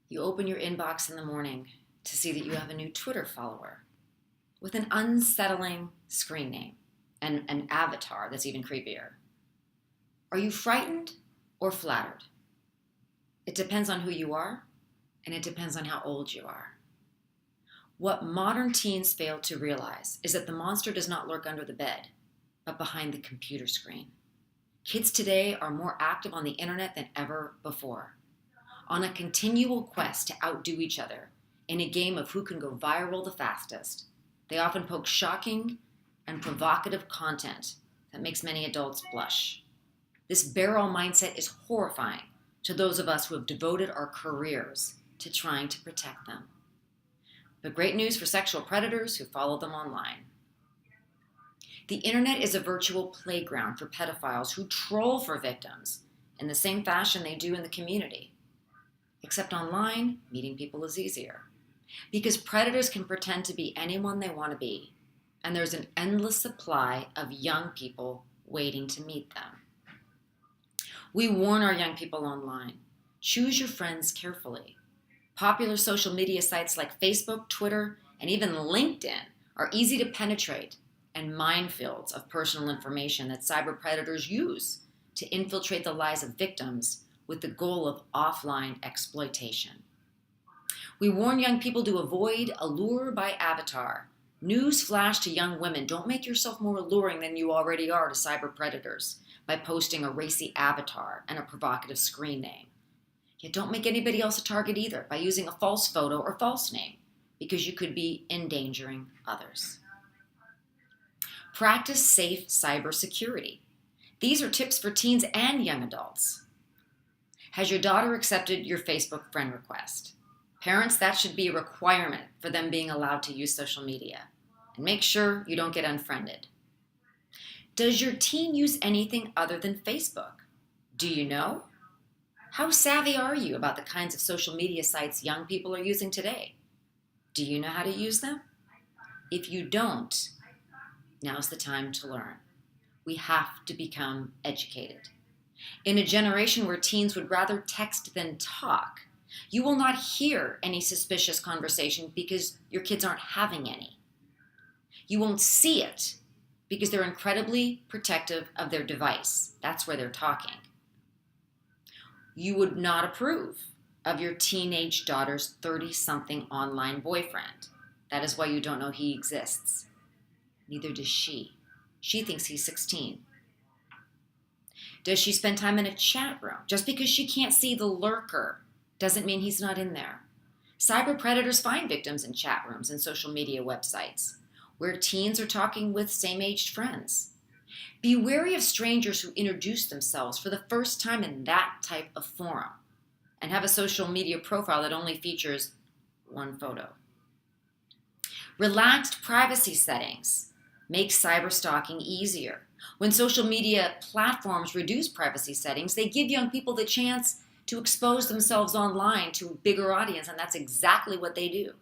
You open your inbox in the morning to see that you have a new Twitter follower with an unsettling screen name and an avatar that's even creepier. Are you frightened or flattered? It depends on who you are, and it depends on how old you are. What modern teens fail to realize is that the monster does not lurk under the bed, but behind the computer screen. Kids today are more active on the internet than ever before, on a continual quest to outdo each other in a game of who can go viral the fastest. They often post shocking and provocative content that makes many adults blush. This barrel mindset is horrifying to those of us who have devoted our careers to trying to protect them. But great news for sexual predators who follow them online. The internet is a virtual playground for pedophiles who troll for victims in the same fashion they do in the community. Except online, meeting people is easier. Because predators can pretend to be anyone they want to be, and there's an endless supply of young people waiting to meet them. We warn our young people online, choose your friends carefully. Popular social media sites like Facebook, Twitter, and even LinkedIn are easy to penetrate and minefields of personal information that cyber predators use to infiltrate the lives of victims with the goal of offline exploitation. We warn young people to avoid allure by avatar. News flash to young women, don't make yourself more alluring than you already are to cyber predators by posting a racy avatar and a provocative screen name. Yet don't make anybody else a target either by using a false photo or false name, because you could be endangering others. Practice safe cybersecurity. These are tips for teens and young adults. Has your daughter accepted your Facebook friend request? Parents, that should be a requirement for them being allowed to use social media. And make sure you don't get unfriended. Does your teen use anything other than Facebook? Do you know? How savvy are you about the kinds of social media sites young people are using today? Do you know how to use them? If you don't, now's the time to learn. We have to become educated. In a generation where teens would rather text than talk, you will not hear any suspicious conversation because your kids aren't having any. You won't see it because they're incredibly protective of their device. That's where they're talking. You would not approve of your teenage daughter's 30-something online boyfriend. That is why you don't know he exists. Neither does she. She thinks he's 16. Does she spend time in a chat room? Just because she can't see the lurker doesn't mean he's not in there. Cyber predators find victims in chat rooms and social media websites where teens are talking with same-aged friends. Be wary of strangers who introduce themselves for the first time in that type of forum and have a social media profile that only features one photo. Relaxed privacy settings make cyber stalking easier. When social media platforms reduce privacy settings, they give young people the chance to expose themselves online to a bigger audience, and that's exactly what they do.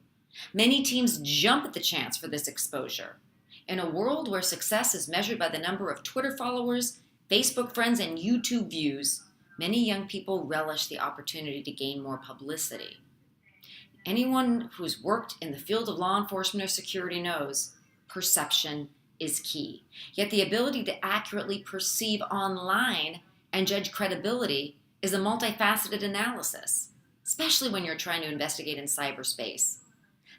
Many teens jump at the chance for this exposure. In a world where success is measured by the number of Twitter followers, Facebook friends, and YouTube views, many young people relish the opportunity to gain more publicity. Anyone who's worked in the field of law enforcement or security knows perception is key. Yet the ability to accurately perceive online and judge credibility is a multifaceted analysis, especially when you're trying to investigate in cyberspace.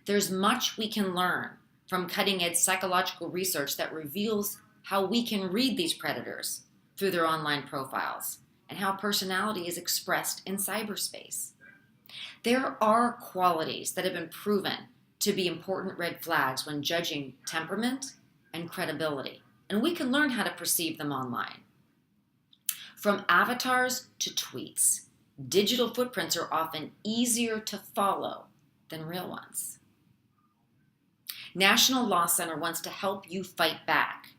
There's much we can learn from cutting-edge psychological research that reveals how we can read these predators through their online profiles and how personality is expressed in cyberspace. There are qualities that have been proven to be important red flags when judging temperament and credibility, and we can learn how to perceive them online. From avatars to tweets, digital footprints are often easier to follow than real ones. National Law Center wants to help you fight back.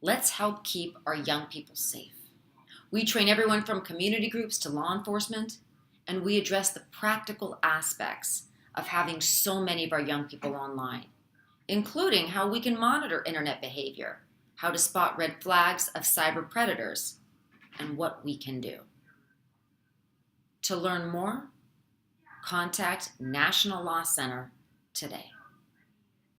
Let's help keep our young people safe. We train everyone from community groups to law enforcement, and we address the practical aspects of having so many of our young people online, including how we can monitor internet behavior, how to spot red flags of cyber predators, and what we can do. To learn more, Contact National Law Center today.